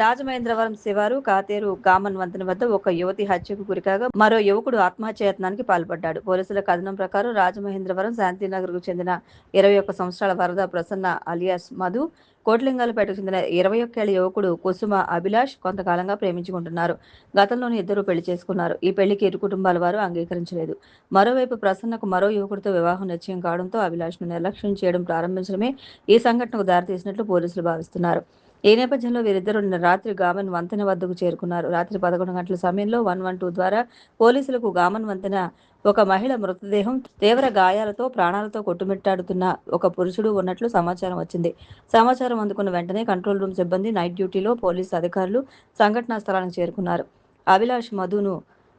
రాజమహేంద్రవరం శివారు కాతేరు గామన్ వంతెన వద్ద ఒక యువతి హత్యకు గురికాగా మరో యువకుడు ఆత్మహత్యాయత్నానికి పాల్పడ్డాడు. పోలీసుల కథనం ప్రకారం రాజమహేంద్రవరం శాంతినగర్కు చెందిన 21 సంవత్సరాల వరద ప్రసన్న అలియాస్ మధు, కోట్లింగాలపేటకు చెందిన 21 ఏళ్ల యువకుడు కుసుమ అభిలాష్ కొంతకాలంగా ప్రేమించుకుంటున్నారు. గతంలోనే ఇద్దరు పెళ్లి చేసుకున్నారు. ఈ పెళ్లికి ఇరు కుటుంబాల వారు అంగీకరించలేదు. మరోవైపు ప్రసన్నకు మరో యువకుడితో వివాహం నిశ్చయం కావడంతో అభిలాష్ను నిర్లక్ష్యం చేయడం ప్రారంభించడమే ఈ సంఘటనకు దారితీసినట్లు పోలీసులు భావిస్తున్నారు. ఈ నేపథ్యంలో వీరిద్దరూ నిన్న రాత్రి గామన్ వంతెన వద్దకు చేరుకున్నారు. రాత్రి 11 గంటల సమయంలో 112 ద్వారా పోలీసులకు గామన్ వంతెన ఒక మహిళ మృతదేహం, తీవ్ర గాయాలతో ప్రాణాలతో కొట్టుమిట్టాడుతున్న ఒక పురుషుడు ఉన్నట్లు సమాచారం వచ్చింది. సమాచారం అందుకున్న వెంటనే కంట్రోల్ రూమ్ సిబ్బంది, నైట్ డ్యూటీలో పోలీసు అధికారులు సంఘటనా స్థలానికి చేరుకున్నారు. అభిలాష్ మధును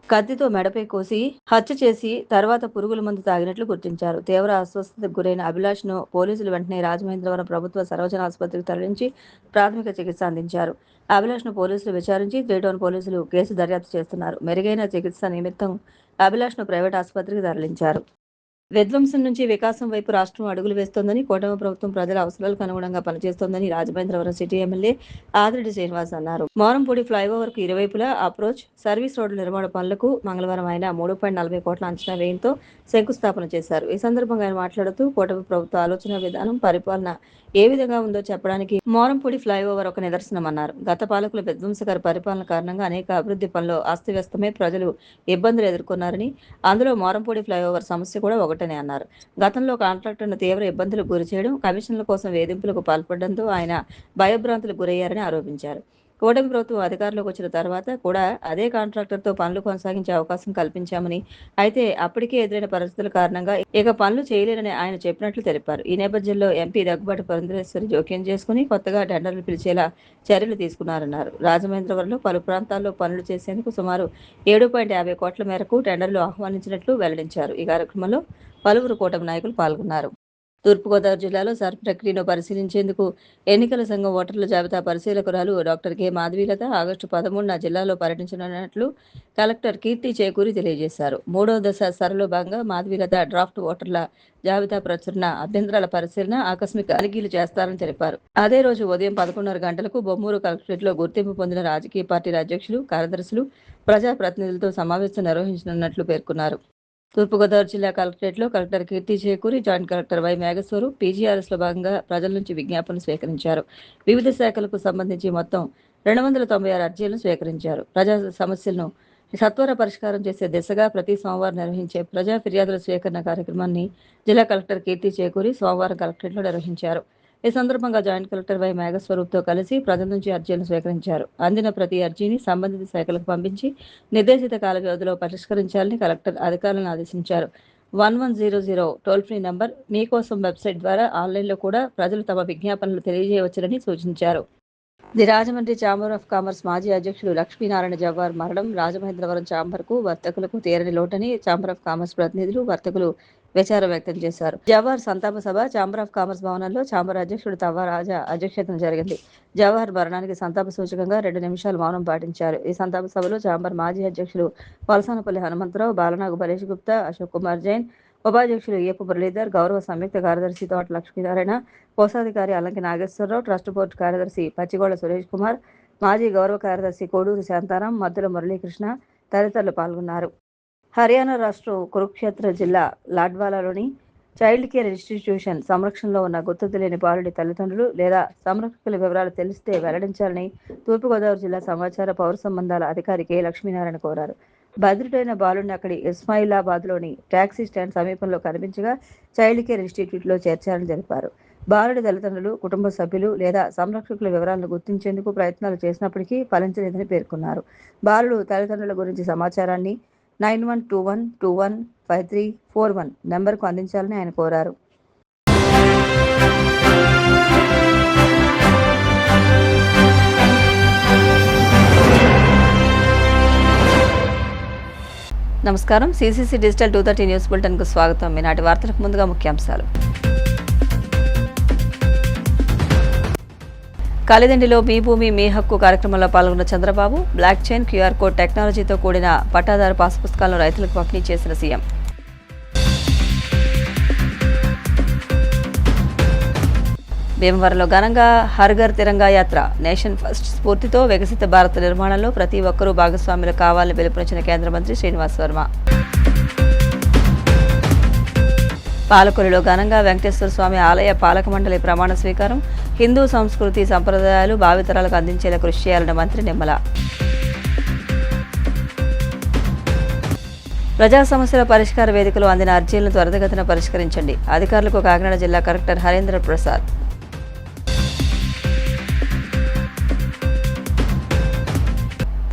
కత్తితో మెడపై కోసి హత్య చేసి తర్వాత పురుగుల మందు తాగినట్లు గుర్తించారు. తీవ్ర అస్వస్థతకు గురైన అభిలాష్ను పోలీసులు వెంటనే రాజమహేంద్రవరం ప్రభుత్వ సర్వజన ఆసుపత్రికి తరలించి ప్రాథమిక చికిత్స అందించారు. అభిలాష్ను పోలీసులు విచారించి 3 టౌన్ పోలీసులు కేసు దర్యాప్తు చేస్తున్నారు. మెరుగైన చికిత్స నిమిత్తం అభిలాష్ను ప్రైవేట్ ఆసుపత్రికి తరలించారు. విధ్వంసం నుంచి వికాసం వైపు రాష్ట్రం అడుగులు వేస్తోందని, కూటమి ప్రభుత్వం ప్రజల అవసరాలకు అనుగుణంగా పనిచేస్తోందని రాజమహేంద్రవరం సిటీ ఎమ్మెల్యే ఆదిరెడ్డి శ్రీనివాస్ అన్నారు. మోరంపూడి ఫ్లైఓవర్కు ఇరువైపులా అప్రోచ్, సర్వీస్ రోడ్ల నిర్మాణ పనులకు మంగళవారం ఆయన 3.40 కోట్ల అంచనా వ్యయంతో శంకుస్థాపన చేశారు. ఈ సందర్భంగా ఆయన మాట్లాడుతూ, కూటమి ప్రభుత్వ ఆలోచన విధానం, పరిపాలన ఏ విధంగా ఉందో చెప్పడానికి మోరంపూడి ఫ్లైఓవర్ ఒక నిదర్శనమన్నారు. గత పాలకుల విధ్వంసకర పరిపాలన కారణంగా అనేక అభివృద్ధి పనులు అస్తవ్యస్తమై ప్రజలు ఇబ్బందులు ఎదుర్కొన్నారని, అందులో మోరంపూడి ఫ్లైఓవర్ సమస్య కూడా ఒకటని అన్నారు. గతంలో కాంట్రాక్టర్ను తీవ్ర ఇబ్బందులకు గురిచేయడం, కమిషన్ల కోసం వేధింపులకు పాల్పడడంతో ఆయన భయభ్రాంతులకు గురయ్యారని ఆరోపించారు. కూటమి ప్రభుత్వం అధికారంలోకి వచ్చిన తర్వాత కూడా అదే కాంట్రాక్టర్తో పనులు కొనసాగించే అవకాశం కల్పించామని, అయితే అప్పటికే ఎదురైన పరిస్థితుల కారణంగా ఇక పనులు చేయలేరని ఆయన చెప్పినట్లు తెలిపారు. ఈ నేపథ్యంలో ఎంపీ దగ్గుబాటి పురంధరేశ్వరి జోక్యం చేసుకుని కొత్తగా టెండర్లు పిలిచేలా చర్యలు తీసుకున్నారన్నారు. రాజమహేంద్రవరంలో పలు ప్రాంతాల్లో పనులు చేసేందుకు సుమారు 7.50 కోట్ల మేరకు టెండర్లు ఆహ్వానించినట్లు వెల్లడించారు. ఈ కార్యక్రమంలో పలువురు కూటమి నాయకులు పాల్గొన్నారు. తూర్పుగోదావరి జిల్లాలో సర్ ప్రక్రియను పరిశీలించేందుకు ఎన్నికల సంఘం ఓటర్ల జాబితా పరిశీలకురాలు డాక్టర్ కె మాధవీలత ఆగస్టు 13న జిల్లాలో పర్యటించనున్నట్లు కలెక్టర్ కీర్తి చేకూరి తెలియజేశారు. 3వ దశ సరలో భాగంగా మాధవీలత డ్రాఫ్ట్ ఓటర్ల జాబితా ప్రచురణ, అభ్యంతరాల పరిశీలన, ఆకస్మిక తనిఖీలు చేస్తారని తెలిపారు. అదే రోజు ఉదయం 11:30 గంటలకు బొమ్మూరు కలెక్టరేట్లో గుర్తింపు పొందిన రాజకీయ పార్టీల అధ్యక్షులు, కార్యదర్శులు, ప్రజాప్రతినిధులతో సమావేశం నిర్వహించనున్నట్లు పేర్కొన్నారు. తూర్పుగోదావరి జిల్లా కలెక్టరేట్లో కలెక్టర్ కీర్తి చేకూరి, జాయింట్ కలెక్టర్ వై మేఘేశ్వరు పీజీఆర్ఎస్లో భాగంగా ప్రజల నుంచి విజ్ఞాపనలు స్వీకరించారు. వివిధ శాఖలకు సంబంధించి మొత్తం 296 అర్జీలను స్వీకరించారు. ప్రజా సమస్యలను సత్వర పరిష్కారం చేసే దిశగా ప్రతి సోమవారం నిర్వహించే ప్రజా ఫిర్యాదుల స్వీకరణ కార్యక్రమాన్ని జిల్లా కలెక్టర్ కీర్తి చేకూరి సోమవారం కలెక్టరేట్లో నిర్వహించారు. ఈ సందర్భంగా జాయింట్ కలెక్టర్ వై మేఘస్వరూప్తో కలిసి ప్రజల నుంచి అర్జీలను స్వీకరించారు. అందిన ప్రతి అర్జీని సంబంధిత శాఖలకు పంపించి నిర్దేశిత కాల వ్యవధిలో పరిష్కరించాలని కలెక్టర్ అధికారులను ఆదేశించారు. 1100 టోల్ ఫ్రీ నంబర్ మీకోసం వెబ్సైట్ ద్వారా ఆన్లైన్లో కూడా ప్రజలు తమ విజ్ఞాపనలు తెలియజేయవచ్చునని సూచించారు. The Rajahmundry chamber of commerce మాజీ అధ్యక్షుడు లక్ష్మీనారాయణ జవ్వార్ మరణం రాజమహేంద్రవరం ఛాంబర్కు, వర్తకులకు తీరని లోటని ఛాంబర్ ఆఫ్ కామర్స్ ప్రతినిధులు, వర్తకులు విచారం వ్యక్తం చేశారు. జవహర్ సంతాప సభ ఛాంబర్ ఆఫ్ కామర్స్ భవనంలో ఛాంబర్ అధ్యక్షుడు తవ్వ రాజా అధ్యక్షతన జరిగింది. జవహర్ మరణానికి సంతాప సూచకంగా 2 నిమిషాలు మౌనం పాటించారు. ఈ సంతాప సభలో ఛాంబర్ మాజీ అధ్యక్షులు వలసానపల్లి హనుమంతరావు, బాలనాగు బలేష్ గుప్తా, అశోక్ కుమార్ జైన్, ఉపాధ్యక్షులు ఏపు మురళీధర్, గౌరవ సంయుక్త కార్యదర్శి తోట లక్ష్మీనారాయణ, కోశాధికారి అల్లంకి నాగేశ్వరరావు, ట్రస్ట్ బోర్డు కార్యదర్శి పచ్చిగోళ్ల సురేష్ కుమార్, మాజీ గౌరవ కార్యదర్శి కోడూరు శాంతారాం, మద్దుల మురళీకృష్ణ తదితరులు పాల్గొన్నారు. హర్యానా రాష్ట్రం కురుక్షేత్ర జిల్లా లాడ్వాలాలోని చైల్డ్ కేర్ ఇన్స్టిట్యూషన్ సంరక్షణలో ఉన్న గుర్తు తెలియని బాలుడి తల్లిదండ్రులు లేదా సంరక్షకుల వివరాలు తెలిస్తే వెల్లడించాలని తూర్పుగోదావరి జిల్లా సమాచార పౌర సంబంధాల అధికారి కె లక్ష్మీనారాయణ కోరారు. భద్రుడైన బాలుడిని అక్కడి ఇస్మాయిలాబాద్లోని టాక్సీ స్టాండ్ సమీపంలో కనిపించగా చైల్డ్ కేర్ ఇన్స్టిట్యూట్లో చేర్చారని తెలిపారు. బాలుడి తల్లిదండ్రులు, కుటుంబ సభ్యులు లేదా సంరక్షకుల వివరాలను గుర్తించేందుకు ప్రయత్నాలు చేసినప్పటికీ ఫలించలేదని పేర్కొన్నారు. బాలుడు తల్లిదండ్రుల గురించి సమాచారాన్ని 9121215341 నెంబర్కు అందించాలని ఆయన కోరారు. నమస్కారం. సిసిసి డిజిటల్ 230 న్యూస్ బులెటిన్కు స్వాగతం. ఈనాటి వార్తలకు ముందుగా ముఖ్యాంశాలు. కాలిదండిలో మీ భూమి మీ హక్కు కార్యక్రమంలో పాల్గొన్న Chandrababu, block chain, QR code టెక్నాలజీతో కూడిన పట్టాదారు పాస్ పుస్తకాలను రైతులకు పంపిణీ చేసిన సీఎం. భీమవరంలో ఘనంగా హర్ ఘర్ తిరంగా యాత్ర నేషన్ ఫస్ట్ స్ఫూర్తితో వికసిత భారత నిర్మాణంలో ప్రతి ఒక్కరూ భాగస్వాములు కావాలని పిలుపునిచ్చిన కేంద్ర మంత్రి శ్రీనివాస్ వర్మ. పాలకొల్లులో ఘనంగా వెంకటేశ్వర స్వామి ఆలయ పాలక మండలి ప్రమాణ స్వీకారం. హిందూ సంస్కృతి సంప్రదాయాలు భావితరాలకు అందించేలా కృషి చేయాలన్న మంత్రి నిమ్మల. ప్రజా సమస్యల పరిష్కార వేదికలో అందిన అర్జీలను త్వరితగతిన పరిష్కరించండి. అధికారులకు కాకినాడ జిల్లా కలెక్టర్ హరేంద్ర ప్రసాద్.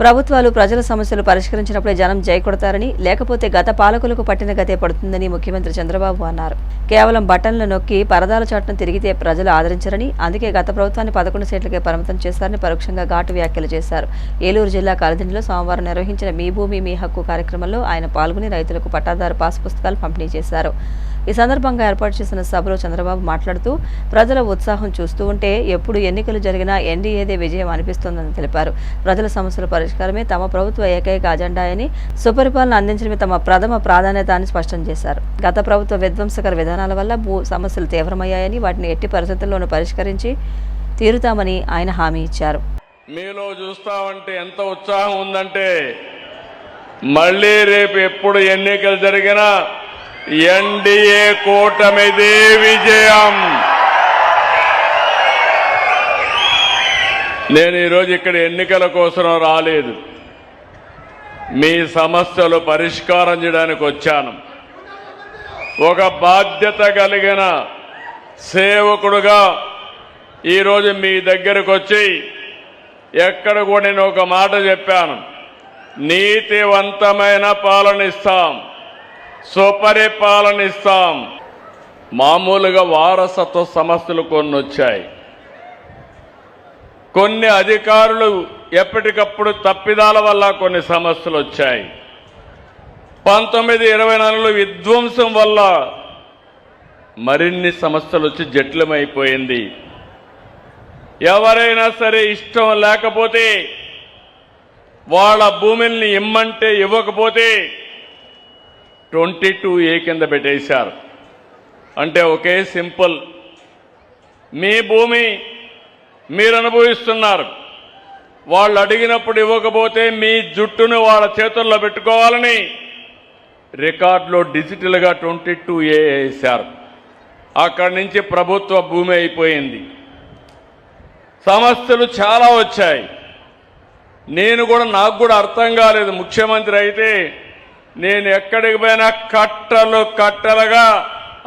ప్రభుత్వాలు ప్రజల సమస్యలు పరిష్కరించినప్పుడే జనం జై కొడతారని, లేకపోతే గత పాలకులకు పట్టిన గతే పడుతుందని ముఖ్యమంత్రి చంద్రబాబు అన్నారు. కేవలం బటన్లు నొక్కి పరదాల చాటును తిరిగితే ప్రజలు ఆదరించరని, అందుకే గత ప్రభుత్వాన్ని 11 సీట్లకే పరిమితం చేశారని పరోక్షంగా ఘాటు వ్యాఖ్యలు చేశారు. ఏలూరు జిల్లా కాలదిండిలో సోమవారం నిర్వహించిన మీ భూమి మీ హక్కు కార్యక్రమంలో ఆయన పాల్గొని రైతులకు పట్టాదారు పాస్ పుస్తకాలు పంపిణీ చేశారు. ఈ సందర్భంగా ఏర్పాటు చేసిన సభలో చంద్రబాబు మాట్లాడుతూ ప్రజల ఉత్సాహం చూస్తూ ఉంటే ఎప్పుడు ఎన్నికలు జరిగినా ఎన్డీఏదే విజయం అనిపిస్తోందని తెలిపారు. ప్రజల సమస్యల పరిష్కారమే తమ ప్రభుత్వ ఏకైక అజెండా అని, సుపరిపాలన అందించడమే తమ ప్రథమ ప్రాధాన్యత అని స్పష్టం చేశారు. గత ప్రభుత్వ విధ్వంసకర విధానాల వల్ల భూ సమస్యలు తీవ్రమయ్యాయని, వాటిని ఎట్టి పరిస్థితుల్లోనూ పరిష్కరించి తీరుతామని ఆయన హామీ ఇచ్చారు. మీలో చూస్తామంటే ఎంత ఉత్సాహం ఉందంటే మళ్ళీ రేపు ఎప్పుడు ఎన్నికలు జరిగినా ఎన్డీఏ కూటమిదే విజయం. నేను ఈరోజు ఇక్కడ ఎన్నికల కోసం రాలేదు, మీ సమస్యలు పరిష్కారం చేయడానికి వచ్చాను. ఒక బాధ్యత కలిగిన సేవకుడుగా ఈరోజు మీ దగ్గరకు వచ్చి ఎక్కడ కూడా నేను ఒక మాట చెప్పాను, నీతివంతమైన పాలన ఇస్తాం, సుపరిపాలన ఇస్తాం. మామూలుగా వారసత్వ సమస్యలు కొన్ని వచ్చాయి. కొన్ని అధికారులు ఎప్పటికప్పుడు తప్పిదాల వల్ల కొన్ని సమస్యలు వచ్చాయి. 1924లో విధ్వంసం వల్ల మరిన్ని సమస్యలు వచ్చి జటిలమైపోయింది. ఎవరైనా సరే ఇష్టం లేకపోతే వాళ్ళ భూమిని ఇమ్మంటే ఇవ్వకపోతే 22A కింద పెట్టేశారు. అంటే ఒకే సింపుల్, మీ భూమి మీరు అనుభవిస్తున్నారు, వాళ్ళు అడిగినప్పుడు ఇవ్వకపోతే మీ జుట్టును వాళ్ళ చేతుల్లో పెట్టుకోవాలని రికార్డులో డిజిటల్గా 22A వేశారు. అక్కడి నుంచి ప్రభుత్వ భూమి అయిపోయింది. సమస్యలు చాలా వచ్చాయి. నాకు కూడా అర్థం కాలేదు. ముఖ్యమంత్రి అయితే నేను ఎక్కడికి పోయినా కట్టలు కట్టలుగా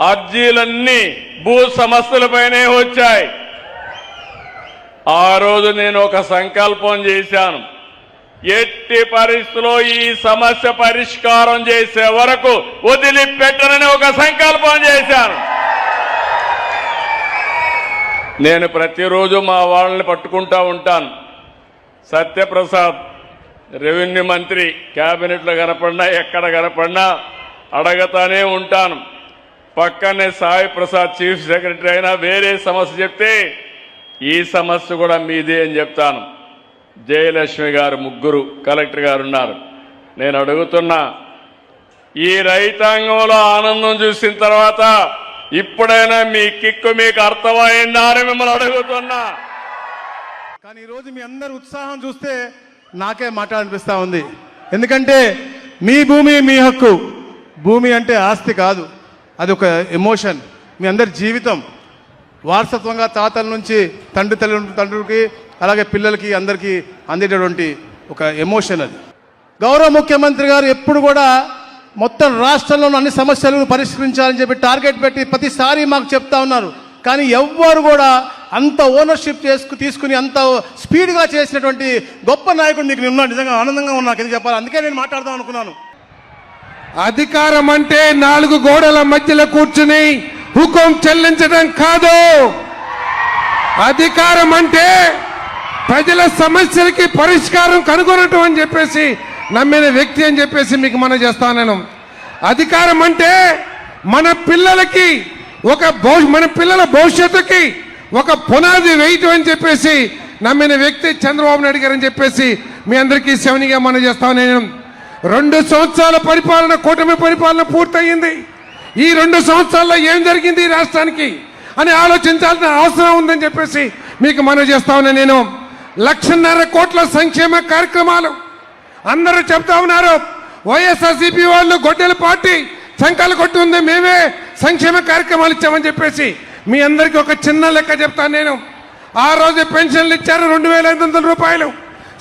అర్జీలన్నీ భూ సమస్యలపైనే వచ్చాయి. ఆ రోజు నేను ఒక సంకల్పం చేశాను, ఎట్టి పరిస్థితుల్లో ఈ సమస్య పరిష్కారం చేసే వరకు వదిలిపెట్టనని ఒక సంకల్పం చేశాను. నేను ప్రతిరోజు మా వాళ్ళని పట్టుకుంటా ఉంటాను. సత్యప్రసాద్ రెవెన్యూ మంత్రి క్యాబినెట్లో కనపడినా ఎక్కడ కనపడినా అడగతానే ఉంటాను. పక్కనే సాయి ప్రసాద్ చీఫ్ సెక్రటరీ అయినా వేరే సమస్య చెప్తే ఈ సమస్య కూడా మీదే అని చెప్తాను. జయలక్ష్మి గారు, ముగ్గురు కలెక్టర్ గారు ఉన్నారు. నేను అడుగుతున్నా, ఈ రైతాంగంలో ఆనందం చూసిన తర్వాత ఇప్పుడైనా మీ కిక్కు మీకు అర్థమైందా అని మిమ్మల్ని అడుగుతున్నా. కానీ ఈరోజు మీ అందరి ఉత్సాహం చూస్తే నాకే మాట్లాడనిపిస్తూ ఉంది. ఎందుకంటే మీ భూమి మీ హక్కు. భూమి అంటే ఆస్తి కాదు, అది ఒక ఎమోషన్. మీ అందరి జీవితం వారసత్వంగా తాతల నుంచి తండ్రికి అలాగే పిల్లలకి అందరికీ అందేటటువంటి ఒక ఎమోషన్. అది గౌరవ ముఖ్యమంత్రి గారు ఎప్పుడు కూడా మొత్తం రాష్ట్రంలోని అన్ని సమస్యలను పరిష్కరించాలని చెప్పి టార్గెట్ పెట్టి ప్రతిసారి మాకు చెప్తా ఉన్నారు. కానీ ఎవ్వరు కూడా అంత ఓనర్షిప్ తీసుకుని అంత స్పీడ్గా చేసినటువంటి గొప్ప నాయకుడు మీకు ఉన్నా. నిజంగా ఆనందంగా ఉన్నా, ఎందుకు చెప్పాలి, అందుకే నేను మాట్లాడదాం అనుకున్నాను. అధికారం అంటే 4 గోడల మధ్యలో కూర్చుని హుకుం చెల్లించడం కాదు. అధికారం అంటే ప్రజల సమస్యలకి పరిష్కారం కనుగొనటం అని చెప్పేసి నమ్మిన వ్యక్తి అని చెప్పేసి మీకు మనం చేస్తాను. నేను అధికారం అంటే మన పిల్లలకి మన పిల్లల భవిష్యత్తుకి ఒక పునాది వేయటం అని చెప్పేసి నమ్మిన వ్యక్తి చంద్రబాబు నాయుడు గారు అని చెప్పేసి మీ అందరికీ శవనిగా మనం చేస్తాను. నేను 2 సంవత్సరాల పరిపాలన, కూటమి పరిపాలన పూర్తయింది. ఈ 2 సంవత్సరాల్లో ఏం జరిగింది ఈ రాష్ట్రానికి? అని ఆలోచించాల్సిన అవసరం ఉందని చెప్పేసి మీకు మనవి చేస్తా ఉన్నా. నేను 1,50,000 కోట్ల సంక్షేమ కార్యక్రమాలు అందరూ చెప్తా ఉన్నారు. వైఎస్ఆర్సీపీ వాళ్ళు గొడ్డెల పార్టీ సంకలు కొట్టి ఉంది, మేమే సంక్షేమ కార్యక్రమాలు ఇచ్చామని చెప్పేసి మీ అందరికీ ఒక చిన్న లెక్క చెప్తాను. నేను ఆ రోజు పెన్షన్లు ఇచ్చారు 2,500 రూపాయలు,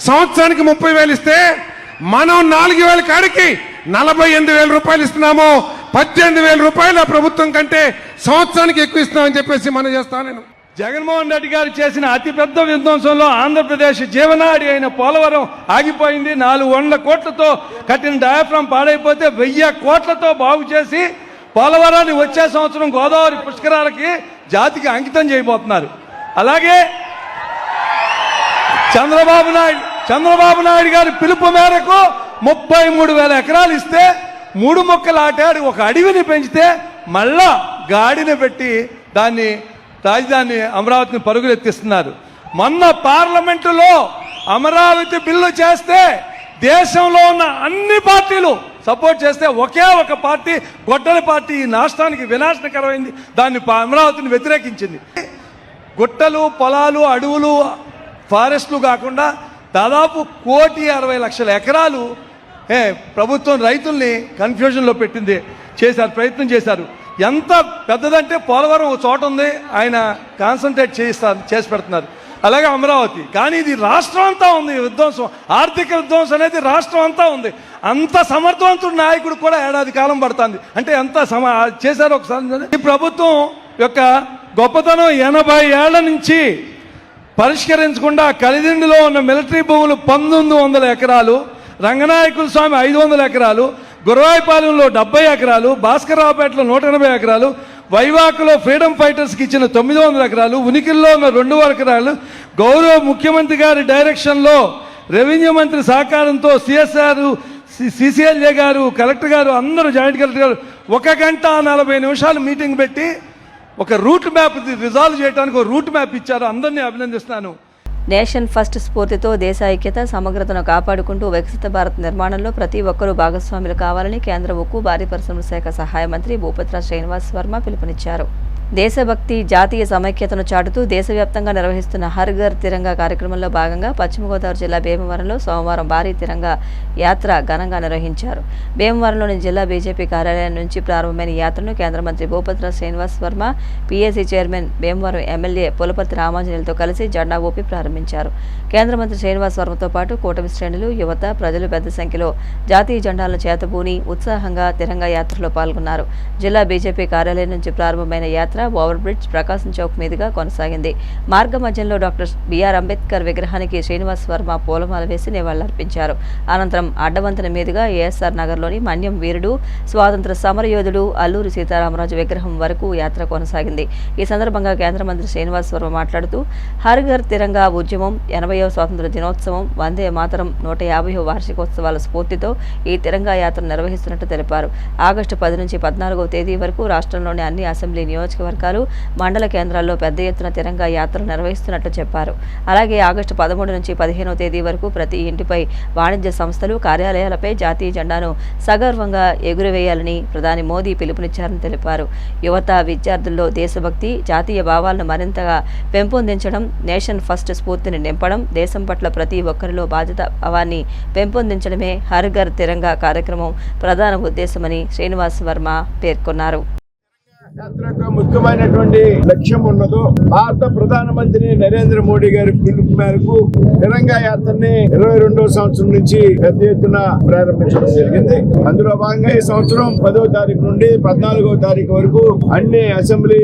సంవత్సరానికి 30,000 ఇస్తే మనం 4,000 కాడికి 48,000 రూపాయలు ఇస్తున్నాము. 18,000 రూపాయలు ప్రభుత్వం కంటే సంవత్సరానికి ఎక్కువ ఇస్తున్నామని చెప్పేసి మనం చేస్తాను. నేను జగన్మోహన్ రెడ్డి గారు చేసిన అతిపెద్ద విధ్వంసంలో ఆంధ్రప్రదేశ్ జీవనాడి అయిన పోలవరం ఆగిపోయింది. 400 కోట్లతో కట్టిన డయాఫ్రామ్ పాడైపోతే 1000 కోట్లతో బాగు చేసి పోలవరాన్ని వచ్చే సంవత్సరం గోదావరి పుష్కరాలకి జాతికి అంకితం చేయబోతున్నారు. అలాగే చంద్రబాబు నాయుడు గారి పిలుపు మేరకు 33,000 ఎకరాలు ఇస్తే 3 మొక్కలు ఆటాడు ఒక అడవిని పెంచితే మళ్ళా గాడిని పెట్టి దాన్ని రాజధాని అమరావతిని పరుగులెత్తిస్తున్నారు. మొన్న పార్లమెంటులో అమరావతి బిల్లు చేస్తే దేశంలో ఉన్న అన్ని పార్టీలు సపోర్ట్ చేస్తే ఒకే ఒక పార్టీ గొడ్డల పార్టీ ఈ రాష్ట్రానికి వినాశనకరమైంది, దాన్ని అమరావతిని వ్యతిరేకించింది. గుట్టలు, పొలాలు, అడవులు, ఫారెస్ట్లు కాకుండా దాదాపు 1,60,00,000 ఎకరాలు ప్రభుత్వం రైతుల్ని కన్ఫ్యూజన్లో పెట్టింది, ప్రయత్నం చేశారు. ఎంత పెద్దదంటే పోలవరం ఒక చోట ఉంది, ఆయన కాన్సన్ట్రేట్ చేసి పెడుతున్నారు. అలాగే అమరావతి, కానీ ఇది రాష్ట్రం అంతా ఉంది విధ్వంసం, ఆర్థిక విధ్వంసం అనేది రాష్ట్రం అంతా ఉంది. అంత సమర్థవంతుడు నాయకుడు కూడా ఏడాది కాలం పడుతుంది అంటే ఎంత చేశారు ఒకసారి. ఈ ప్రభుత్వం యొక్క గొప్పతనం 80 ఏళ్ల నుంచి పరిష్కరించకుండా కలిదిండిలో ఉన్న మిలిటరీ భూములు 1,900 ఎకరాలు, రంగనాయకుల స్వామి 500 ఎకరాలు, గురవాయిపాలెంలో 70 ఎకరాలు, భాస్కరరావుపేటలో 180 ఎకరాలు, వైవాకులో ఫ్రీడమ్ ఫైటర్స్కి ఇచ్చిన 900 ఎకరాలు, ఉనికిల్లో ఉన్న 2 ఎకరాలు, గౌరవ ముఖ్యమంత్రి గారి డైరెక్షన్లో రెవెన్యూ మంత్రి సహకారంతో సిఎస్ఆర్, సిసిఎల్ఏ గారు, కలెక్టర్ గారు, అందరూ జాయింట్ కలెక్టర్ గారు 1 గంట 40 నిమిషాలు మీటింగ్ పెట్టి ఒక రూట్ మ్యాప్ రిజాల్వ్ చేయడానికి ఒక రూట్ మ్యాప్ ఇచ్చారు. అందరినీ అభినందిస్తున్నాను. నేషన్ ఫస్ట్ స్ఫూర్తితో దేశ ఐక్యత, సమగ్రతను కాపాడుకుంటూ వికసిత భారత్ నిర్మాణంలో ప్రతి ఒక్కరూ భాగస్వాములు కావాలని కేంద్ర ఉక్కు, భారీ పరిశ్రమల శాఖ సహాయ మంత్రి భూపతిరాజ్ శ్రీనివాస్ వర్మ పిలుపునిచ్చారు. దేశభక్తి, జాతీయ సమైక్యతను చాటుతూ దేశవ్యాప్తంగా నిర్వహిస్తున్న హర్ ఘర్ తిరంగా కార్యక్రమంలో భాగంగా పశ్చిమ గోదావరి జిల్లా భీమవరంలో సోమవారం భారీ తిరంగా యాత్ర ఘనంగా నిర్వహించారు. భీమవరంలోని జిల్లా బీజేపీ కార్యాలయం నుంచి ప్రారంభమైన యాత్రను కేంద్ర మంత్రి Bhupathiraj Srinivas Varma, PAC chairman, Bhimavaram MLA Pulaparthi రామాంజనేయులతో కలిసి జెండా ఊపి ప్రారంభించారు. కేంద్ర మంత్రి శ్రీనివాస్ వర్మతో పాటు కూటమి శ్రేణులు, యువత, ప్రజలు పెద్ద సంఖ్యలో జాతీయ జెండాలను చేతబూని ఉత్సాహంగా తిరంగా యాత్రలో పాల్గొన్నారు. జిల్లా బీజేపీ కార్యాలయం నుంచి ప్రారంభమైన యాత్ర ఓవర్ బ్రిడ్జ్, ప్రకాశం చౌక్ మీదుగా కొనసాగింది. మార్గ మధ్యంలో డాక్టర్ బిఆర్ అంబేద్కర్ విగ్రహానికి శ్రీనివాస్ వర్మ పూలమాల వేసి నివాళులర్పించారు. అనంతరం అడ్డవంతెన మీదుగా ఏఎస్ఆర్ నగర్లోని మన్యం వీరుడు, స్వాతంత్ర సమరయోధుడు అల్లూరి సీతారామరాజు విగ్రహం వరకు యాత్ర కొనసాగింది. ఈ సందర్భంగా కేంద్ర మంత్రి శ్రీనివాస్ వర్మ మాట్లాడుతూ హర్ ఘర్ తిరంగా ఉద్యమం, 80వ స్వాతంత్ర దినోత్సవం, వందే మాతరం 150వ వార్షికోత్సవాల స్ఫూర్తితో ఈ తిరంగా యాత్ర నిర్వహిస్తున్నట్టు తెలిపారు. ఆగస్టు 10 నుంచి 14వ తేదీ వరకు రాష్ట్రంలోని అన్ని అసెంబ్లీ నియోజకవర్గాలు, మండల కేంద్రాల్లో పెద్ద ఎత్తున తిరంగా యాత్రలు నిర్వహిస్తున్నట్లు చెప్పారు. అలాగే ఆగస్టు 13 నుంచి 15వ తేదీ వరకు ప్రతి ఇంటిపై, వాణిజ్య సంస్థలు, కార్యాలయాలపై జాతీయ జెండాను సగర్వంగా ఎగురవేయాలని ప్రధాని మోదీ పిలుపునిచ్చారని తెలిపారు. యువత, విద్యార్థుల్లో దేశభక్తి, జాతీయ భావాలను మరింతగా పెంపొందించడం, నేషన్ ఫస్ట్ స్ఫూర్తిని నింపడం, దేశం పట్ల ప్రతి ఒక్కరిలో బాధ్యత భావాన్ని పెంపొందించడమే హర్ ఘర్ తిరంగా కార్యక్రమం ప్రధాన ఉద్దేశమని శ్రీనివాస్ వర్మ పేర్కొన్నారు. యాత్ర యొక్క ముఖ్యమైనటువంటి లక్ష్యం ఉన్నదో భారత ప్రధానమంత్రి నరేంద్ర మోడీ గారి పిలుపు మేరకు తిరంగా యాత్రని 22వ సంవత్సరం నుంచి పెద్ద ఎత్తున ప్రారంభించడం జరిగింది. అందులో భాగంగా ఈ సంవత్సరం 10వ తారీఖు నుండి 14వ తారీఖు వరకు అన్ని అసెంబ్లీ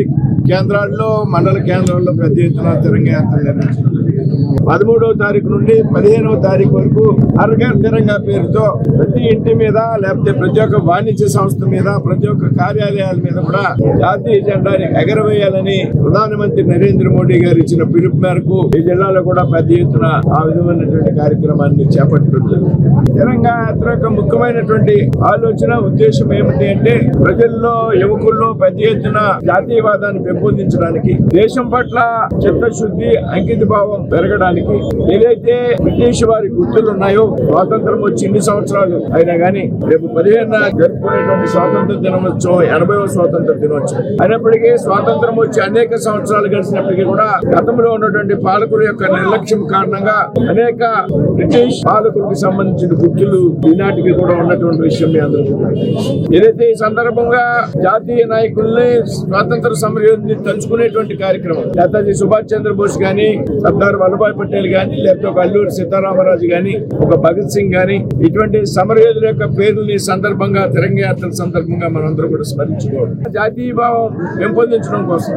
కేంద్రాల్లో, మండల కేంద్రాల్లో పెద్ద ఎత్తున తిరంగా యాత్ర నిర్వహించడం. 13వ తారీఖు నుండి 15వ తారీఖు వరకు హర్ ఘర్ తిరంగా పేరుతో ప్రతి ఇంటి మీద, లేకపోతే ప్రతి ఒక్క వాణిజ్య సంస్థ మీద, ప్రతి ఒక్క కార్యాలయాల మీద కూడా జాతీయ జెండాని ఎగరవేయాలని ప్రధానమంత్రి నరేంద్ర మోడీ గారు ఇచ్చిన పిలుపు మేరకు ఈ జిల్లాలో కూడా పెద్ద ఎత్తున ఆ విధమైనటువంటి కార్యక్రమాన్ని చేపట్టడం. తిరంగా యాత్ర యొక్క ముఖ్యమైనటువంటి ఆలోచన, ఉద్దేశం ఏమిటి అంటే ప్రజల్లో, యువకుల్లో పెద్ద ఎత్తున జాతీయవాదాన్ని పెంపొందించడానికి, దేశం పట్ల చిత్తశుద్ధి, అంకిత భావం పెరగడానికి కార్యక్రమానికి ఏదైతే బ్రిటిష్ వారి గుర్తులు ఉన్నాయో, స్వాతంత్రం వచ్చి ఇన్ని సంవత్సరాలు అయినా గానీ రేపు 15న జరుపుకునేటువంటి స్వాతంత్ర దినోత్సవం 80వ స్వాతంత్ర దినోత్సవం అయినప్పటికీ, స్వాతంత్రం వచ్చి అనేక సంవత్సరాలు గడిచినప్పటికీ కూడా గతంలో ఉన్నటువంటి పాలకుల యొక్క నిర్లక్ష్యం కారణంగా అనేక బ్రిటిష్ పాలకులకు సంబంధించిన గుర్తులు ఈనాటికి కూడా ఉన్నటువంటి విషయం మీ అందరికీ ఏదైతే ఈ సందర్భంగా జాతీయ నాయకుల్ని స్వాతంత్ర సమరయోధుల్ని తలుచుకునేటువంటి కార్యక్రమం నేతాజీ సుభాష్ చంద్రబోస్ గాని, సర్దార్ వల్లభాయ్ పటేల్ గాని, లేకపోతే ఒక అల్లూరి సీతారామరాజు గాని, ఒక భగత్ సింగ్ గాని, ఇటువంటి సమరయోధుల యొక్క పేర్లని సందర్భంగా తిరంగ యాత్ర సందర్భంగా మనందరూ కూడా స్మరించుకోవాలి. జాతీయ భావం పెంపొందించడం కోసం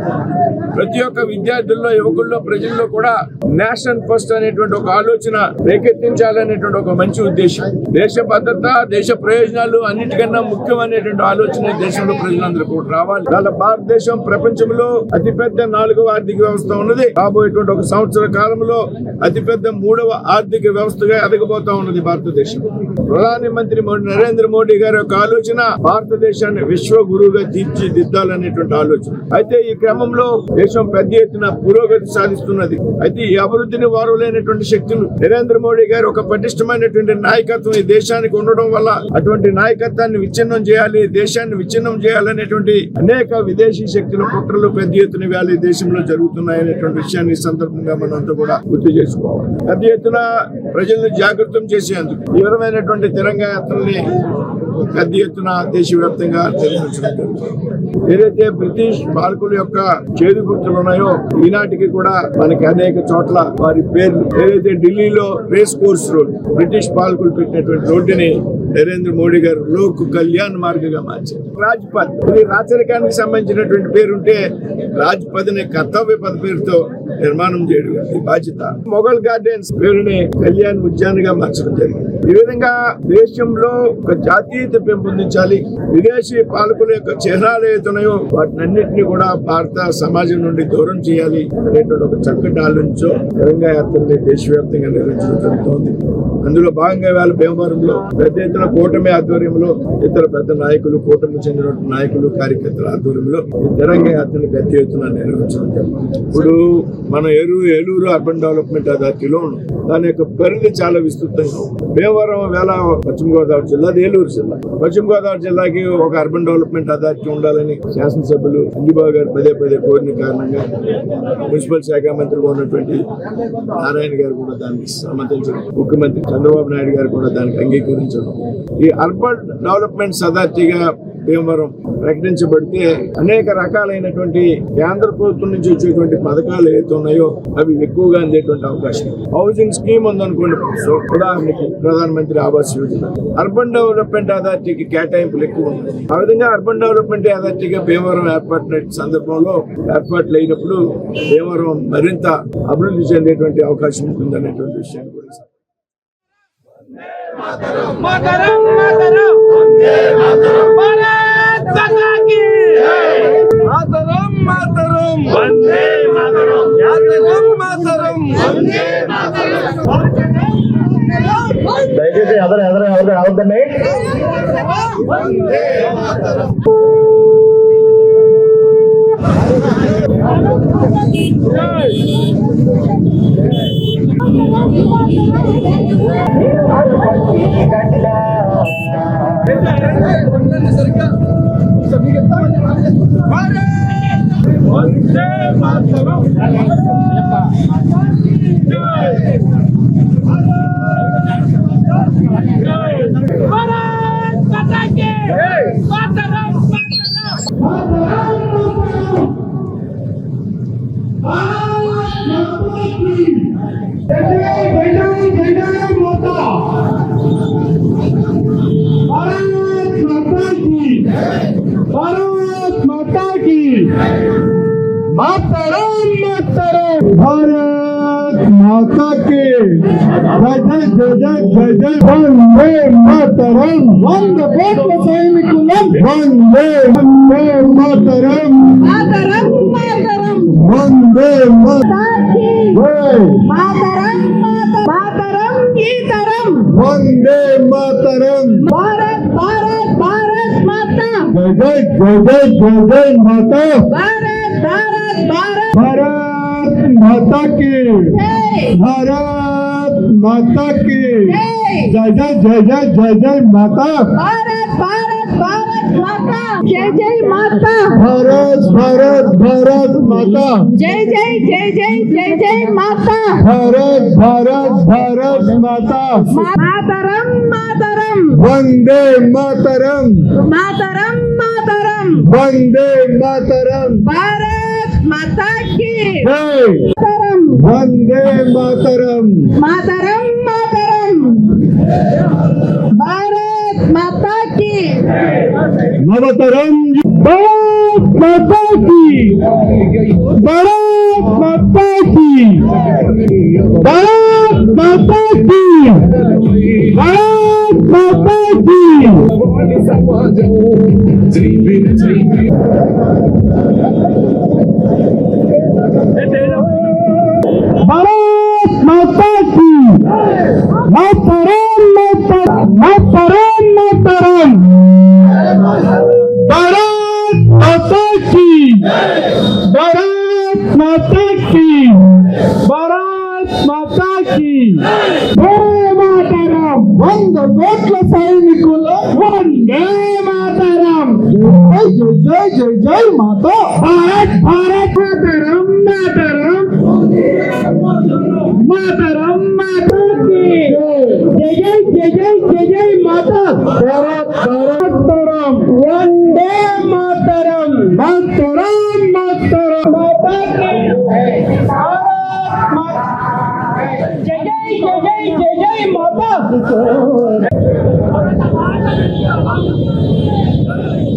ప్రతి ఒక్క విద్యార్థుల్లో, యువకుల్లో, ప్రజల్లో కూడా నేషన్ ఫస్ట్ అనేటువంటి ఒక ఆలోచన రేకెత్తించాలనేటువంటి ఒక మంచి ఉద్దేశం. దేశ భద్రత, దేశ ప్రయోజనాలు అన్నిటికన్నా ముఖ్యమైనటువంటి ఆలోచన దేశంలో ప్రజలందరూ కూడా రావాలి. వాళ్ళ భారతదేశం ప్రపంచంలో అతిపెద్ద 4వ ఆర్థిక వ్యవస్థ ఉన్నది. రాబోయేటువంటి ఒక సంవత్సర కాలంలో అతిపెద్ద 3వ ఆర్థిక వ్యవస్థగా ఎదగబోతా ఉన్నది భారతదేశం. ప్రధాని మంత్రి నరేంద్ర మోడీ గారి యొక్క ఆలోచన భారతదేశాన్ని విశ్వ గురువుగా తీర్చిదిద్దాలనేటువంటి ఆలోచన. అయితే ఈ క్రమంలో దేశం పెద్ద ఎత్తున పురోగతి సాధిస్తున్నది. అయితే ఈ అభివృద్ధిని వారలేనటువంటి శక్తులు నరేంద్ర మోడీ గారు ఒక పటిష్టమైనటువంటి నాయకత్వం ఈ దేశానికి ఉండడం వల్ల అటువంటి నాయకత్వాన్ని విచ్ఛిన్నం చేయాలి, దేశాన్ని విచ్ఛిన్నం చేయాలనేటువంటి అనేక విదేశీ శక్తుల కుట్రలు పెద్ద ఎత్తున వేళ ఈ దేశంలో జరుగుతున్నాయనేటువంటి విషయాన్ని ఈ సందర్భంగా మనంతా కూడా గుర్తు చేసుకోవాలి. పెద్ద ఎత్తున ప్రజలను జాగృతం చేసేందుకు ఈ విధమైనటువంటి తిరంగ యాత్రల్ని పెద్ద ఎత్తున దేశవ్యాప్తంగా నిర్వహించడం జరుగుతుంది. ఏదైతే బ్రిటిష్ పాలకుల యొక్క చేదు గుర్తులు ఉన్నాయో ఈనాటికి కూడా మనకి అనేక చోట్ల వారి పేర్లు, ఏదైతే ఢిల్లీలో రేస్ కోర్స్ రోడ్ బ్రిటిష్ పాలకులు పెట్టినటువంటి రోడ్డుని నరేంద్ర మోడీ గారు లోక్ కళ్యాణ్ మార్గంగా మార్చారు. రాజ్పథ్, ఇది రాచరికానికి సంబంధించినటువంటి పేరుంటే రాజ్పథ్ ని కర్తవ్య పథ పేరుతో నిర్మాణం చేయడం ఈ బాధ్యత. మొఘల్ గార్డెన్స్ పేరుని కళ్యాణ్ ఉద్యాన్ గా మార్చడం జరిగింది. ఈ విధంగా దేశంలో ఒక జాతీయత పెంపొందించాలి. విదేశీ పాలకుల యొక్క చిహ్నాలు ఏతున్నాయో వాటినన్నింటినీ కూడా భారత సమాజం నుండి దూరం చేయాలి అనేటువంటి ఒక చక్కటి ఆలోచనతో తెలంగాణ యాత్రని దేశవ్యాప్తంగా నిర్వహించడం జరుగుతోంది. అందులో భాగంగా వేళ భీమవరంలో పెద్ద ఎత్తున కూటమి ఆధ్వర్యంలో, ఇతర పెద్ద నాయకులు, కూటమి చెందిన నాయకులు, కార్యకర్తల ఆధ్వర్యంలో ఈ తెలంగాణ యాత్రని పెద్ద ఎత్తున నిర్వహించడం జరుగుతుంది. ఇప్పుడు మనం ఏలూరు అర్బన్ డెవలప్మెంట్ అథారిటీలో ఉన్నాం. దాని యొక్క పరిధి చాలా విస్తృతంగా ఉంది. భీమవరం వేళ పశ్చిమ గోదావరి జిల్లా, ఏలూరు జిల్లా. పశ్చిమ గోదావరి జిల్లాకి ఒక అర్బన్ డెవలప్మెంట్ అథారిటీ ఉండాలని శాసనసభ్యులు అంజుబాబు గారు పదే కోరిన కారణంగా మున్సిపల్ శాఖ మంత్రిగా ఉన్నటువంటి నారాయణ గారు కూడా దానికి సమ్మతించడం, ముఖ్యమంత్రి చంద్రబాబు నాయుడు గారు కూడా దానికి అంగీకరించడం, ఈ అర్బన్ డెవలప్మెంట్ అథారిటీగా భీమవరం ప్రకటించబడితే అనేక రకాలైనటువంటి కేంద్ర ప్రభుత్వం నుంచి వచ్చేటువంటి పథకాలు ఏవైతే ఉన్నాయో అవి ఎక్కువగా అందేటువంటి అవకాశం. హౌసింగ్ స్కీమ్ ఉందనుకోండి, సో ఉదాహరణకి ప్రధానమంత్రి ఆవాస్ యోజన, అర్బన్ డెవలప్మెంట్ అథారిటీకి కేటాయింపులు ఎక్కువ ఉన్నాయి. ఆ విధంగా అర్బన్ డెవలప్మెంట్ అథారిటీగా భీమవరం ఏర్పడిన సందర్భంలో ఏర్పాట్లు అయినప్పుడు భీమవరం మరింత అభివృద్ధి చెందేటువంటి అవకాశం ఉంటుందనేటువంటి విషయాన్ని కూడా మాతరం మాతరం వందే మాతరం భారత్ మాతా కీ మాతరం మాతరం వందే మాతరం యాతరం మాతరం వందే మాతరం. దయచేసి ఎవరు అవద్దండి. వందే మాతరం. भारत माता की मातरम मातरम भारत माता की जय जय जय जय वंदे मातरम वंदे भारत सैनिकुलम वंदे वंदे मातरम मातरम मातरम वंदे मातरम मातरम मातरम की तरम वंदे मातरम भारत भारत भारत माता जय जय जय जय जय जय माता भारत भारत भारत भारत माता की भारत माता की जय जय जय जय जय जय माता भारत भारत भारत माता जय जय माता भारत भारत भारत माता जय जय जय जय जय जय माता भारत भारत भारत माता मातरम मातरम वंदे मातरम मातरम मातरम वंदे मातरम भारत माता की जय मातरम वंदे मातरम मातरम मातरम भारत माता की मातरम भारत माता की भारत माता की भारत माता की भारत माता की भारत माता की मातरम मातरम मातरम भारत माता की भारत माता की भारत माता की वंदे मातरम 100 కోట్ల సైనికుల వందే మాతరం జై జై జై జై జై మాతా భారత్ భారత్ మాతరం మాతరం मातरम माता की जय जय जय जय जय जय माता भारत भारत मातरम वंदे मातरम मातरम मातरम माता की जय जय जय जय जय जय माता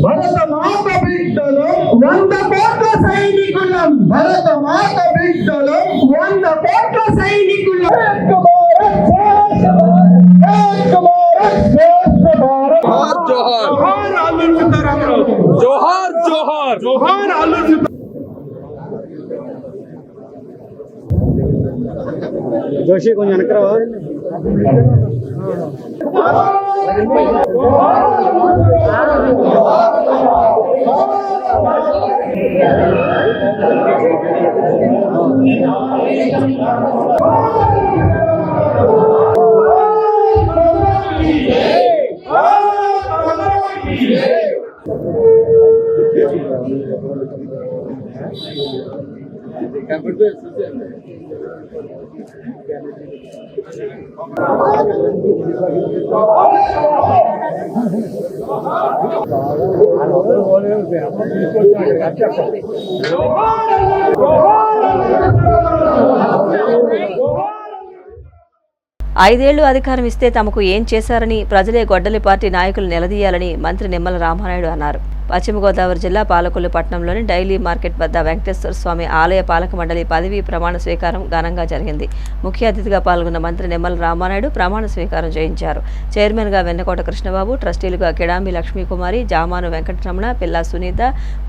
భరత మాత బిడ్డలు 100 కోట్ల సైనికులం భరత మాత బిడ్డలు 100 కోట్ల సైనికులు ఏక్ భారత్ శ్రేష్ఠ భారత్ ఏక్ భారత్ జోహార్ జోహార్ అల్లూరి సీతారామరావు జోహార్ జోహార్ జోహార్ అల్లూరి జోషి కొంచెం వెనకరావా ఐదేళ్లు అధికారం ఇస్తే తమకు ఏం చేశారని ప్రజలే గొడ్డలి పార్టీ నాయకులు నిలదీయాలని మంత్రి నిమ్మల రామానాయుడు అన్నారు. పశ్చిమ గోదావరి జిల్లా పాలకొల్లు పట్టణంలోని డైలీ మార్కెట్ వద్ద వెంకటేశ్వర స్వామి ఆలయ పాలక మండలి పదవీ ప్రమాణ స్వీకారం ఘనంగా జరిగింది. ముఖ్య అతిథిగా పాల్గొన్న మంత్రి నిమ్మల రామానాయుడు ప్రమాణ స్వీకారం చేయించారు. చైర్మన్గా వెన్నకోట కృష్ణబాబు, ట్రస్టీలుగా కిడాంబి లక్ష్మీకుమారి, జామాను వెంకటరమణ, పిల్లా సునీత,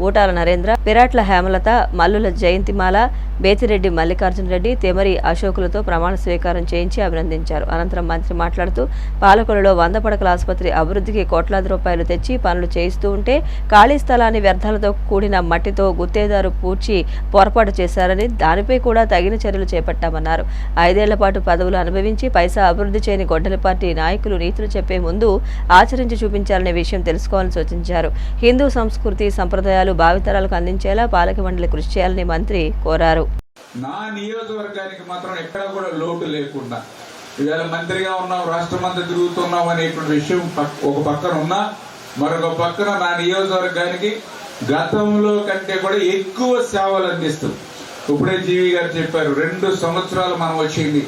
ఊటాల నరేంద్ర, పిరాట్ల హేమలత, మల్లుల జయంతిమాల, బేతిరెడ్డి మల్లికార్జున రెడ్డి, తెమరి అశోకులతో ప్రమాణ స్వీకారం చేయించి అభినందించారు. అనంతరం మంత్రి మాట్లాడుతూ పాలకొల్లులో 100 పడకల ఆసుపత్రి అభివృద్ధికి కోట్లాది రూపాయలు తెచ్చి పనులు చేయిస్తూ ఉంటే ఖాళీ స్థలాన్ని వ్యర్థాలతో కూడిన మట్టితో గుత్తేదారు పూడ్చి పొరపాటు చేశారని దానిపై కూడా తగిన చర్యలు చేపట్టామన్నారు. 5 ఏళ్ల పాటు పదవులు అనుభవించి పైసా అభివృద్ధి చేయని గొడ్డలి పార్టీ నాయకులు నీతులు చెప్పే ముందు ఆచరించి చూపించాలనే విషయం తెలుసుకోవాలని సూచించారు. హిందూ సంస్కృతి సంప్రదాయాలు భావితరాలకు అందించేలా పాలక మండలి కృషి చేయాలని మంత్రి కోరారు. నా నియోజకవర్గానికి మాత్రం ఎక్కడా కూడా లోటు లేకుండా ఇవాళ మంత్రిగా ఉన్నాం, రాష్ట్రమంతా తిరుగుతున్నాం అనేటువంటి విషయం ఒక పక్కన ఉన్నా, మరొక పక్కన నా నియోజకవర్గానికి గతంలో కంటే కూడా ఎక్కువ సేవలు అందిస్తాం. ఇప్పుడే జీవి గారు చెప్పారు, 2 సంవత్సరాలు మనం వచ్చింది.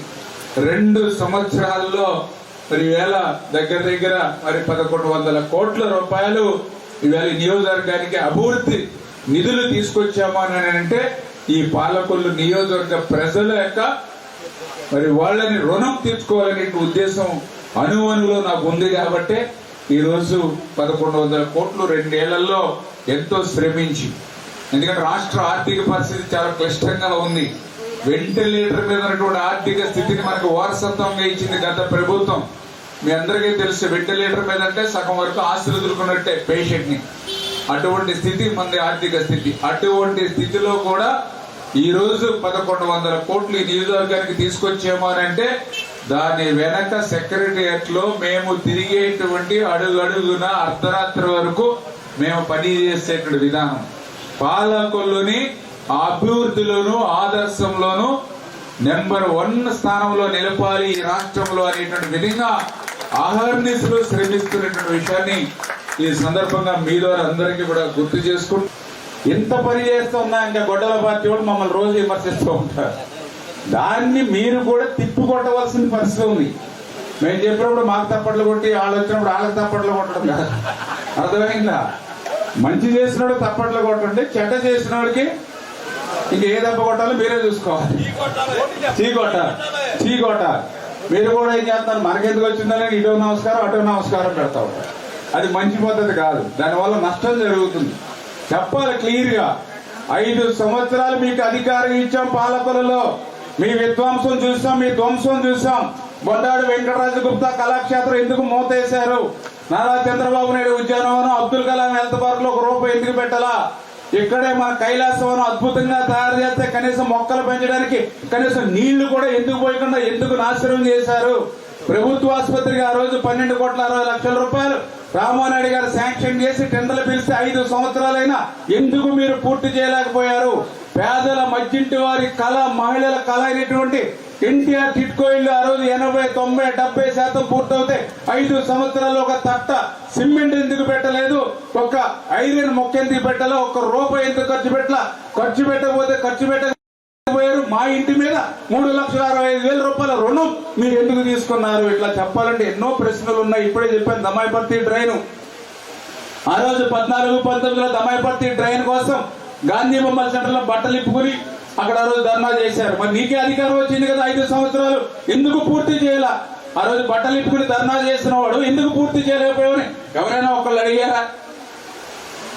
2 సంవత్సరాల్లో మరి వేళ దగ్గర మరి 1100 కోట్ల రూపాయలు ఇవాళ నియోజకవర్గానికి అభివృద్ధి నిధులు తీసుకొచ్చాము అని అంటే ఈ పాలకొల్లు నియోజకవర్గ ప్రజల యొక్క మరి వాళ్ళని రుణం తీర్చుకోవాలనే ఉద్దేశం అణువణులో నాకు ఉంది. కాబట్టి ఈరోజు 1100 కోట్లు 2 ఏళ్లలో ఎంతో శ్రమించి, ఎందుకంటే రాష్ట్ర ఆర్థిక పరిస్థితి చాలా క్లిష్టంగా ఉంది. వెంటిలేటర్ మీద ఉన్నటువంటి ఆర్థిక స్థితిని మనకు వారసత్వంగా ఇచ్చింది గత ప్రభుత్వం. మీ అందరికీ తెలుసు, వెంటిలేటర్ మీద అంటే సగం వరకు ఆస్తులు ఎదుర్కొన్నట్టే పేషెంట్ ని. అటువంటి స్థితి మనది ఆర్థిక స్థితి. అటువంటి స్థితిలో కూడా ఈ రోజు 1100 కోట్లు ఈ నియోజకవర్గానికి తీసుకొచ్చాము అని అంటే దాని వెనక సెక్రటరియట్ లో మేము తిరిగేటువంటి అడుగడుగున అర్ధరాత్రి వరకు మేము పని చేసేటువంటి విధానం, పాలకొల్లుని అభివృద్ధిలోను ఆదర్శంలోను నెంబర్ 1 స్థానంలో నిలపాలి ఈ రాష్ట్రంలో అనేటువంటి విధంగా అహర్నిశలు శ్రమిస్తున్నటువంటి విషయాన్ని ఈ సందర్భంగా మీ ద్వారా అందరికీ కూడా గుర్తు చేసుకుంటూ, ఎంత పని చేస్తున్నా ఇంకా గొడ్డల పార్టీ కూడా మమ్మల్ని రోజు విమర్శిస్తూ ఉంటారు. దాన్ని మీరు కూడా తిప్పికొట్టవలసిన పరిస్థితి ఉంది. మేము చెప్పినప్పుడు మాకు తప్పట్లు కొట్టి, వాళ్ళు వచ్చినప్పుడు వాళ్ళకి తప్పట్లు కొట్టడం కాదు. అర్థమైందా? మంచి చేసినోడు తప్పట్లు కొట్టండి, చెడ్డ చేసినోడికి ఇంక ఏ దెబ్బ కొట్టాలో మీరే చూసుకోవాలి. చీకొట్ట మీరు కూడా ఏం చేస్తున్నారు, మనకెందుకు వచ్చిందని ఇటో నమస్కారం అటో నమస్కారం పెడతా ఉంటారు. అది మంచి పద్ధతి కాదు. దానివల్ల నష్టం జరుగుతుంది. చెప్పాలి క్లియర్ గా. 5 సంవత్సరాలు మీకు అధికారం ఇచ్చాం. పాలకులలో మీ విధ్వంసం చూసాం, మీ ధ్వంసం చూసాం. బొండాడు వెంకటరాజు గుప్తా కళాక్షేత్రం ఎందుకు మూతేశారు? నారా చంద్రబాబు నాయుడు ఉద్యానవనం, అబ్దుల్ కలాం హెల్త్ పార్క్ లో ₹1 ఎందుకు పెట్టాలా? ఇక్కడే మన కైలాసవనం అద్భుతంగా తయారు చేస్తే కనీసం మొక్కలు పెంచడానికి కనీసం నీళ్లు కూడా ఎందుకు పోయకుండా ఎందుకు నాశనం చేశారు? ప్రభుత్వ ఆసుపత్రికి ఆ రోజు 12,60,00,000 రూపాయలు రామానాయుడు గారు శాంక్షన్ చేసి టెండర్లు పిలిస్తే 5 సంవత్సరాలైనా ఎందుకు మీరు పూర్తి చేయలేకపోయారు? పేదల మధ్యంటి వారి కళ, మహిళల కళ అయినటువంటి ఎన్టీఆర్ టిట్కో ఇల్లు ఆ రోజు 80, 90, 70% పూర్తవుతే 5 సంవత్సరాలు ఒక తట్ట సిమెంట్ ఎందుకు పెట్టలేదు? ఒక ఐరన్ మొక్క ఎందుకు పెట్టాలో? ₹1 ఎందుకు ఖర్చు పెట్టకపోతే ఖర్చు పెట్టకపోయారు. మా ఇంటి మీద 3,65,000 రూపాయల రుణం మీరు ఎందుకు తీసుకున్నారు? ఇట్లా చెప్పాలంటే ఎన్నో ప్రశ్నలు ఉన్నాయి. ఇప్పుడే చెప్పాను, దమాయిపర్తి డ్రైన్ ఆ రోజు 14-19లో దమాయిపర్తి డ్రైన్ కోసం గాంధీ బొమ్మల సెంటర్ లో బట్టలు ఇప్పుకుని అక్కడ ఆ రోజు ధర్నా చేశారు. మరి నీకే అధికారం వచ్చింది కదా, 5 సంవత్సరాలు ఎందుకు పూర్తి చేయాల? ఆ రోజు బట్టలు ఇప్పుకుని ధర్నా చేసిన వాడు ఎందుకు పూర్తి చేయలేకపోయావని ఎవరైనా ఒకళ్ళు అడిగారా?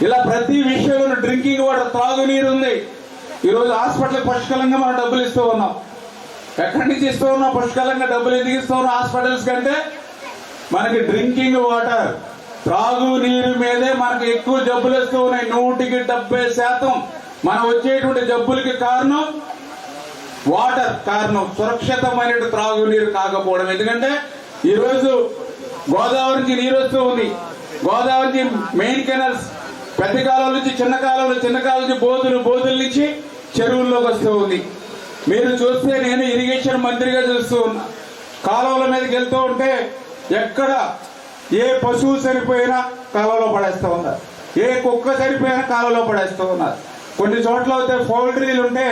ఇలా ప్రతి విషయంలో డ్రింకింగ్ వాటర్, త్రాగునీరు ఉంది. ఈ రోజు హాస్పిటల్ పుష్కలంగా మనం డబ్బులు ఇస్తూ ఉన్నాం. ఎక్కడి నుంచి ఇస్తూ ఉన్నాం? పుష్కలంగా డబ్బులు ఎందుకు ఇస్తూ ఉన్నాం హాస్పిటల్స్ కంటే? మనకి డ్రింకింగ్ వాటర్, త్రాగునీరు మీదే మనకి ఎక్కువ జబ్బులు వస్తూ ఉన్నాయి. 100% మనం వచ్చేటువంటి జబ్బులకి కారణం వాటర్, కారణం సురక్షితమైన త్రాగునీరు కాకపోవడం. ఎందుకంటే ఈ రోజు గోదావరి నుంచి నీరు వస్తూ ఉంది. గోదావరి మెయిన్ కెనాల్స్, పెద్ద కాలువల నుంచి చిన్న కాలువలు, చిన్న కాలువ నుంచి బోధుల నుంచి చెరువుల్లోకి వస్తూ ఉంది. మీరు చూస్తే నేను ఇరిగేషన్ మంత్రిగా చూస్తూ ఉన్నా. కాలువల మీదకి వెళ్తూ ఉంటే ఎక్కడ ఏ పశువు చనిపోయినా కాలువలో పడేస్తూ ఉన్నారు, ఏ కుక్క చనిపోయినా కాలువలో పడేస్తూ ఉన్నారు. కొన్ని చోట్ల అయితే పౌల్ట్రీలు ఉంటే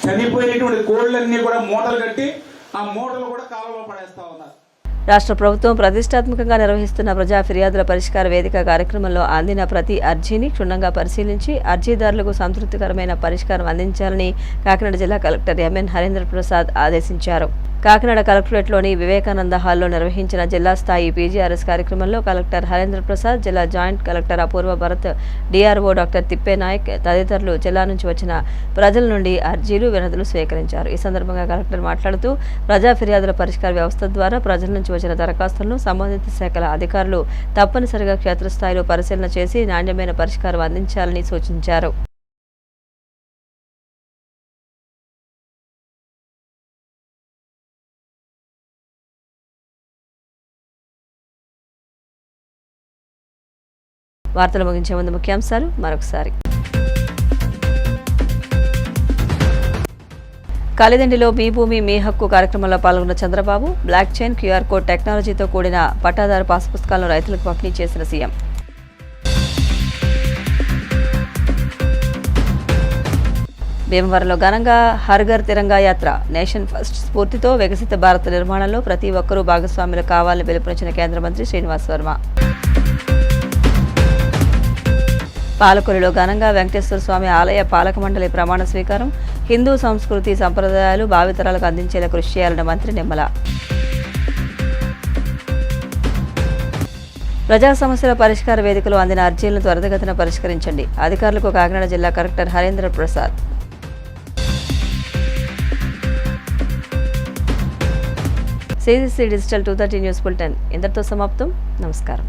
చనిపోయినటువంటి కోళ్లన్నీ కూడా మూటలు కట్టి ఆ మూటలు కూడా కాలువలో పడేస్తా ఉన్నారు. రాష్ట్ర ప్రభుత్వం ప్రతిష్టాత్మకంగా నిర్వహిస్తున్న ప్రజా ఫిర్యాదుల పరిష్కార వేదిక కార్యక్రమంలో అందిన ప్రతి అర్జీని క్షుణ్ణంగా పరిశీలించి అర్జీదారులకు సంతృప్తికరమైన పరిష్కారం అందించాలని కాకినాడ జిల్లా కలెక్టర్ ఎంఎన్ హరేంద్ర ప్రసాద్ ఆదేశించారు. కాకినాడ కలెక్టరేట్లోని వివేకానంద హాల్లో నిర్వహించిన జిల్లా స్థాయి పీజీఆర్ఎస్ కార్యక్రమంలో కలెక్టర్ హరేంద్ర ప్రసాద్, జిల్లా జాయింట్ కలెక్టర్ అపూర్వ భరత్, డిఆర్ఓ డాక్టర్ తిప్పేనాయక్ తదితరులు జిల్లా నుంచి వచ్చిన ప్రజల నుండి అర్జీలు, వినతులు స్వీకరించారు. ఈ సందర్భంగా కలెక్టర్ మాట్లాడుతూ ప్రజా ఫిర్యాదుల పరిష్కార వ్యవస్థ ద్వారా ప్రజల నుంచి వచ్చిన దరఖాస్తులను సంబంధిత శాఖల అధికారులు తప్పనిసరిగా క్షేత్రస్థాయిలో పరిశీలన చేసి నాణ్యమైన పరిష్కారం అందించాలని సూచించారు. వార్తలు ముగించే ముందు ముఖ్యాంశాలు మరొకసారి. కలిదిండిలో మీ భూమి మీ హక్కు కార్యక్రమంలో పాల్గొన్న Chandrababu, block chain, QR code టెక్నాలజీతో కూడిన పట్టాదారు పాస్ పుస్తకాలను రైతులకు పంపిణీ చేసిన సీఎం. భీమవరంలో ఘనంగా హర్ఘర్ తిరంగా యాత్ర, నేషన్ ఫస్ట్ స్ఫూర్తితో వికసిత భారత నిర్మాణంలో ప్రతి ఒక్కరూ భాగస్వాములు కావాలని పిలుపునిచ్చిన కేంద్ర మంత్రి శ్రీనివాస్ వర్మ. పాలకొల్లులో ఘనంగా వెంకటేశ్వర స్వామి ఆలయ పాలక మండలి ప్రమాణ స్వీకారం, హిందూ సంస్కృతి సంప్రదాయాలు భావితరాలకు అందించేలా కృషి చేయాలన్న మంత్రి నిమ్మల. ప్రజా సమస్యల పరిష్కార వేదికలో అందిన అర్జీలను త్వరితగతిన పరిష్కరించండి, అధికారులకు కాకినాడ జిల్లా collector Harendra Prasad. CGC digital 230 news bulletin ఇంతటితో సమాప్తం. నమస్కారం.